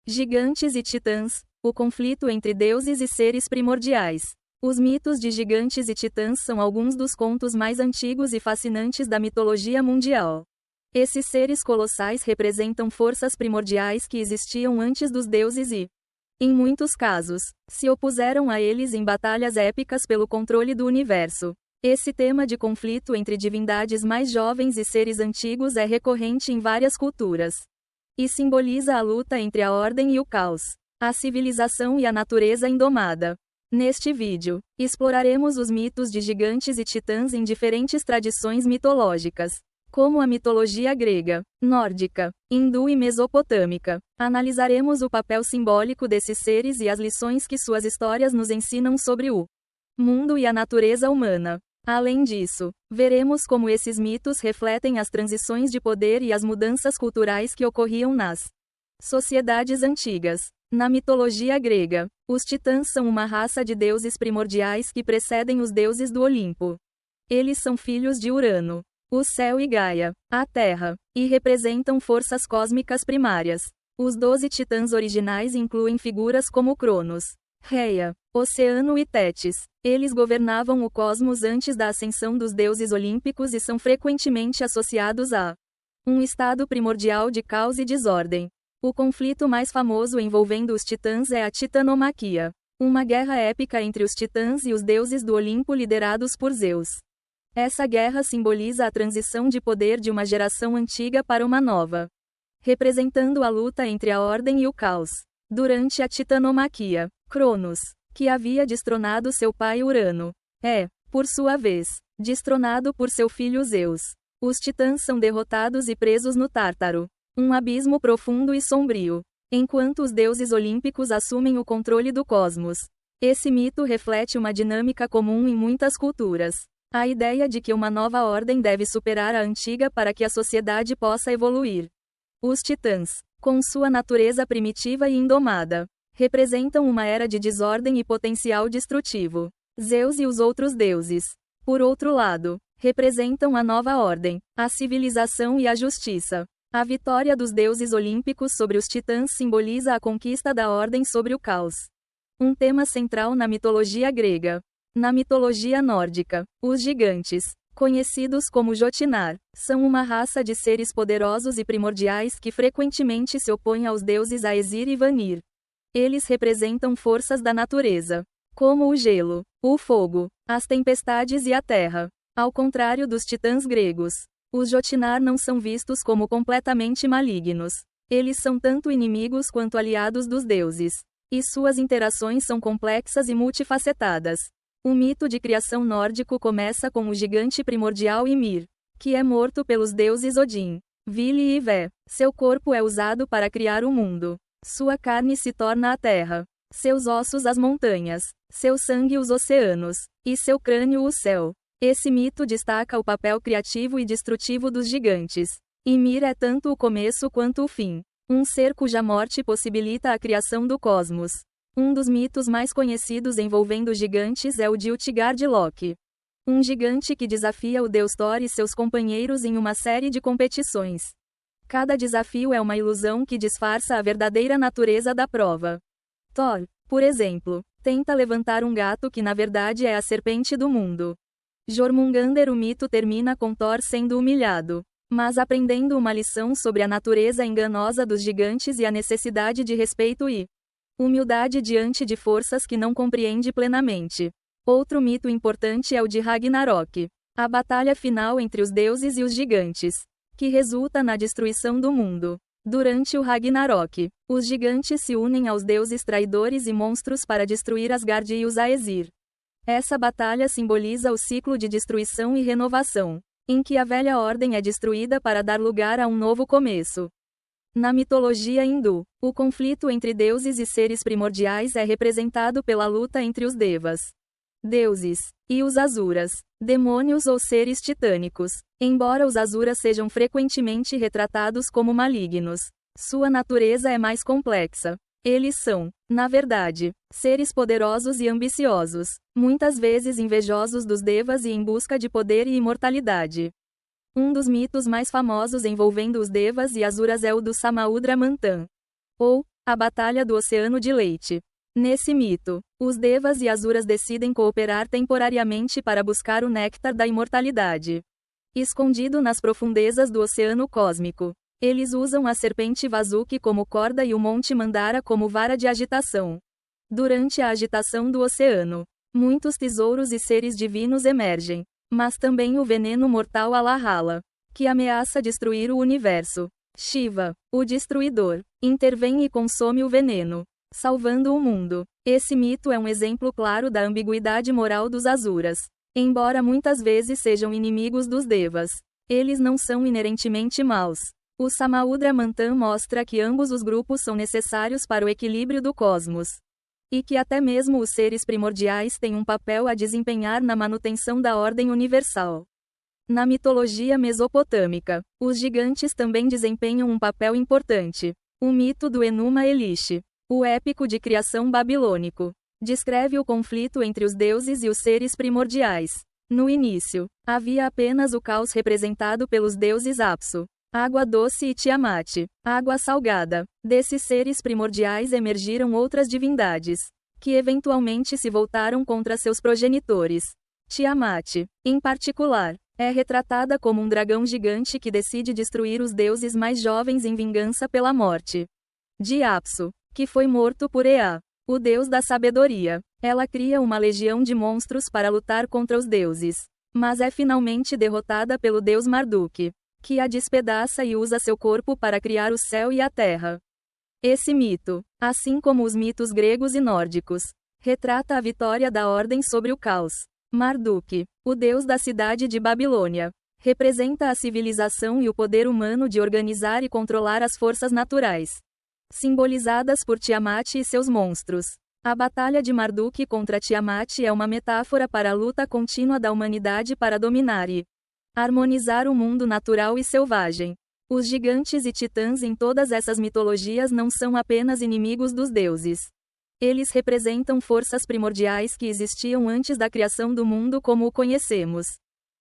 Gigantes e titãs, o conflito entre deuses e seres primordiais. Os mitos de gigantes e titãs são alguns dos contos mais antigos e fascinantes da mitologia mundial. Esses seres colossais representam forças primordiais que existiam antes dos deuses e, em muitos casos, se opuseram a eles em batalhas épicas pelo controle do universo. Esse tema de conflito entre divindades mais jovens e seres antigos é recorrente em várias culturas. E simboliza a luta entre a ordem e o caos, a civilização e a natureza indomada. Neste vídeo, exploraremos os mitos de gigantes e titãs em diferentes tradições mitológicas, como a mitologia grega, nórdica, hindu e mesopotâmica. Analisaremos o papel simbólico desses seres e as lições que suas histórias nos ensinam sobre o mundo e a natureza humana. Além disso, veremos como esses mitos refletem as transições de poder e as mudanças culturais que ocorriam nas sociedades antigas. Na mitologia grega, os titãs são uma raça de deuses primordiais que precedem os deuses do Olimpo. Eles são filhos de Urano, o céu e Gaia, a terra, e representam forças cósmicas primárias. Os 12 titãs originais incluem figuras como Cronos, Reia, Oceano e Tétis. Eles governavam o cosmos antes da ascensão dos deuses olímpicos e são frequentemente associados a um estado primordial de caos e desordem. O conflito mais famoso envolvendo os titãs é a Titanomaquia, uma guerra épica entre os titãs e os deuses do Olimpo liderados por Zeus. Essa guerra simboliza a transição de poder de uma geração antiga para uma nova, representando a luta entre a ordem e o caos. Durante a Titanomaquia, Cronos, que havia destronado seu pai Urano, por sua vez, destronado por seu filho Zeus. Os titãs são derrotados e presos no Tártaro, um abismo profundo e sombrio, enquanto os deuses olímpicos assumem o controle do cosmos. Esse mito reflete uma dinâmica comum em muitas culturas. A ideia de que uma nova ordem deve superar a antiga para que a sociedade possa evoluir. Os titãs, com sua natureza primitiva e indomada, representam uma era de desordem e potencial destrutivo. Zeus e os outros deuses, por outro lado, representam a nova ordem, a civilização e a justiça. A vitória dos deuses olímpicos sobre os titãs simboliza a conquista da ordem sobre o caos. Um tema central na mitologia grega. Na mitologia nórdica, os gigantes, conhecidos como Jotunar, são uma raça de seres poderosos e primordiais que frequentemente se opõem aos deuses Aesir e Vanir. Eles representam forças da natureza, como o gelo, o fogo, as tempestades e a terra. Ao contrário dos titãs gregos, os Jotunar não são vistos como completamente malignos. Eles são tanto inimigos quanto aliados dos deuses. E suas interações são complexas e multifacetadas. O mito de criação nórdico começa com o gigante primordial Ymir, que é morto pelos deuses Odin, Vili e Vé. Seu corpo é usado para criar o mundo. Sua carne se torna a terra. Seus ossos as montanhas. Seu sangue os oceanos. E seu crânio o céu. Esse mito destaca o papel criativo e destrutivo dos gigantes. Ymir é tanto o começo quanto o fim. Um ser cuja morte possibilita a criação do cosmos. Um dos mitos mais conhecidos envolvendo gigantes é o de Utgard-Loki. Um gigante que desafia o deus Thor e seus companheiros em uma série de competições. Cada desafio é uma ilusão que disfarça a verdadeira natureza da prova. Thor, por exemplo, tenta levantar um gato que na verdade é a serpente do mundo. Jormungandr. O mito termina com Thor sendo humilhado, mas aprendendo uma lição sobre a natureza enganosa dos gigantes e a necessidade de respeito e humildade diante de forças que não compreende plenamente. Outro mito importante é o de Ragnarok, a batalha final entre os deuses e os gigantes, que resulta na destruição do mundo. Durante o Ragnarok, os gigantes se unem aos deuses traidores e monstros para destruir Asgard e os Aesir. Essa batalha simboliza o ciclo de destruição e renovação, em que a velha ordem é destruída para dar lugar a um novo começo. Na mitologia hindu, o conflito entre deuses e seres primordiais é representado pela luta entre os devas, deuses, e os asuras, demônios ou seres titânicos. Embora os asuras sejam frequentemente retratados como malignos, sua natureza é mais complexa. Eles são, na verdade, seres poderosos e ambiciosos, muitas vezes invejosos dos devas e em busca de poder e imortalidade. Um dos mitos mais famosos envolvendo os devas e asuras é o do Samudra Manthan, ou A Batalha do Oceano de Leite. Nesse mito, os Devas e Asuras decidem cooperar temporariamente para buscar o néctar da imortalidade. Escondido nas profundezas do oceano cósmico, eles usam a serpente Vasuki como corda e o Monte Mandara como vara de agitação. Durante a agitação do oceano, muitos tesouros e seres divinos emergem, mas também o veneno mortal Alahala, que ameaça destruir o universo. Shiva, o destruidor, intervém e consome o veneno, salvando o mundo. Esse mito é um exemplo claro da ambiguidade moral dos Asuras. Embora muitas vezes sejam inimigos dos Devas, eles não são inerentemente maus. O Samudra Manthan mostra que ambos os grupos são necessários para o equilíbrio do cosmos. E que até mesmo os seres primordiais têm um papel a desempenhar na manutenção da ordem universal. Na mitologia mesopotâmica, os gigantes também desempenham um papel importante. O mito do Enuma Elish, o épico de criação babilônico, descreve o conflito entre os deuses e os seres primordiais. No início, havia apenas o caos representado pelos deuses Apsu, água doce e Tiamat, água salgada. Desses seres primordiais emergiram outras divindades, que eventualmente se voltaram contra seus progenitores. Tiamat, em particular, é retratada como um dragão gigante que decide destruir os deuses mais jovens em vingança pela morte de Apsu, que foi morto por Ea, o deus da sabedoria. Ela cria uma legião de monstros para lutar contra os deuses, mas é finalmente derrotada pelo deus Marduk, que a despedaça e usa seu corpo para criar o céu e a terra. Esse mito, assim como os mitos gregos e nórdicos, retrata a vitória da ordem sobre o caos. Marduk, o deus da cidade de Babilônia, representa a civilização e o poder humano de organizar e controlar as forças naturais, simbolizadas por Tiamat e seus monstros. A batalha de Marduk contra Tiamat é uma metáfora para a luta contínua da humanidade para dominar e harmonizar o mundo natural e selvagem. Os gigantes e titãs em todas essas mitologias não são apenas inimigos dos deuses. Eles representam forças primordiais que existiam antes da criação do mundo como o conhecemos.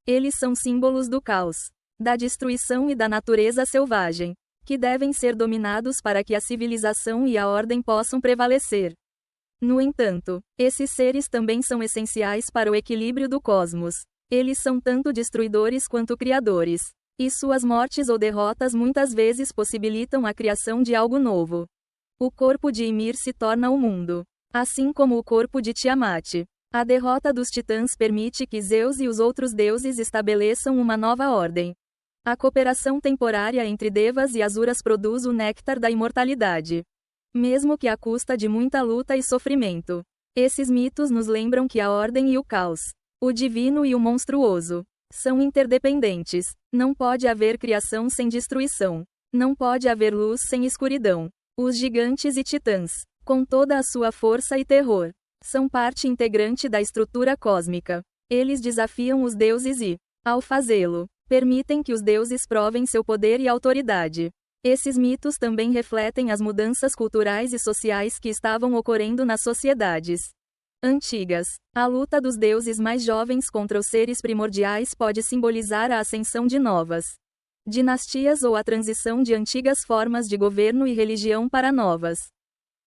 Eles são símbolos do caos, da destruição e da natureza selvagem, que devem ser dominados para que a civilização e a ordem possam prevalecer. No entanto, esses seres também são essenciais para o equilíbrio do cosmos. Eles são tanto destruidores quanto criadores, e suas mortes ou derrotas muitas vezes possibilitam a criação de algo novo. O corpo de Ymir se torna o mundo, assim como o corpo de Tiamat. A derrota dos titãs permite que Zeus e os outros deuses estabeleçam uma nova ordem. A cooperação temporária entre Devas e Asuras produz o néctar da imortalidade, mesmo que à custa de muita luta e sofrimento. Esses mitos nos lembram que a ordem e o caos, o divino e o monstruoso, são interdependentes. Não pode haver criação sem destruição. Não pode haver luz sem escuridão. Os gigantes e titãs, com toda a sua força e terror, são parte integrante da estrutura cósmica. Eles desafiam os deuses e, ao fazê-lo, permitem que os deuses provem seu poder e autoridade. Esses mitos também refletem as mudanças culturais e sociais que estavam ocorrendo nas sociedades antigas. A luta dos deuses mais jovens contra os seres primordiais pode simbolizar a ascensão de novas dinastias ou a transição de antigas formas de governo e religião para novas.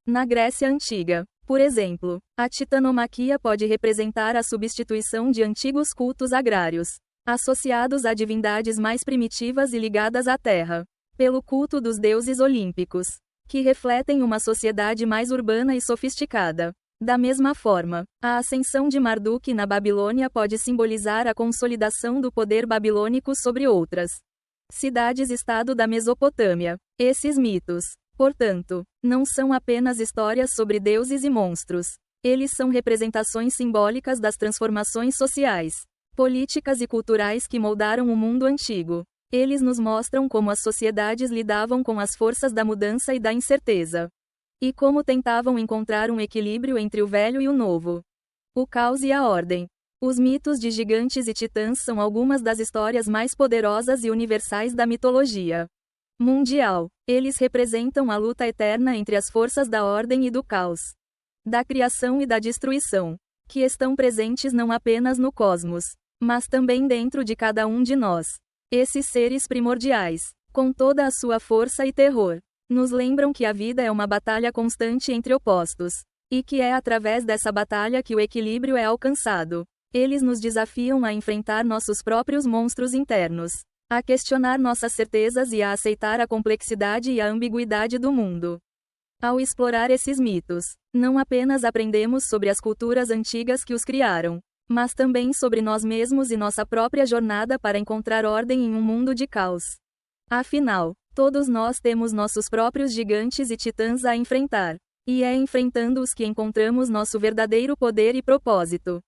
Na Grécia Antiga, por exemplo, a titanomaquia pode representar a substituição de antigos cultos agrários, associados a divindades mais primitivas e ligadas à terra, pelo culto dos deuses olímpicos, que refletem uma sociedade mais urbana e sofisticada. Da mesma forma, a ascensão de Marduk na Babilônia pode simbolizar a consolidação do poder babilônico sobre outras cidades-estado da Mesopotâmia. Esses mitos, portanto, não são apenas histórias sobre deuses e monstros. Eles são representações simbólicas das transformações sociais, políticas e culturais que moldaram o mundo antigo. Eles nos mostram como as sociedades lidavam com as forças da mudança e da incerteza, e como tentavam encontrar um equilíbrio entre o velho e o novo, o caos e a ordem. Os mitos de gigantes e titãs são algumas das histórias mais poderosas e universais da mitologia mundial. Eles representam a luta eterna entre as forças da ordem e do caos, da criação e da destruição, que estão presentes não apenas no cosmos, mas também dentro de cada um de nós. Esses seres primordiais, com toda a sua força e terror, nos lembram que a vida é uma batalha constante entre opostos, e que é através dessa batalha que o equilíbrio é alcançado. Eles nos desafiam a enfrentar nossos próprios monstros internos, a questionar nossas certezas e a aceitar a complexidade e a ambiguidade do mundo. Ao explorar esses mitos, não apenas aprendemos sobre as culturas antigas que os criaram, mas também sobre nós mesmos e nossa própria jornada para encontrar ordem em um mundo de caos. Afinal, todos nós temos nossos próprios gigantes e titãs a enfrentar, e é enfrentando-os que encontramos nosso verdadeiro poder e propósito.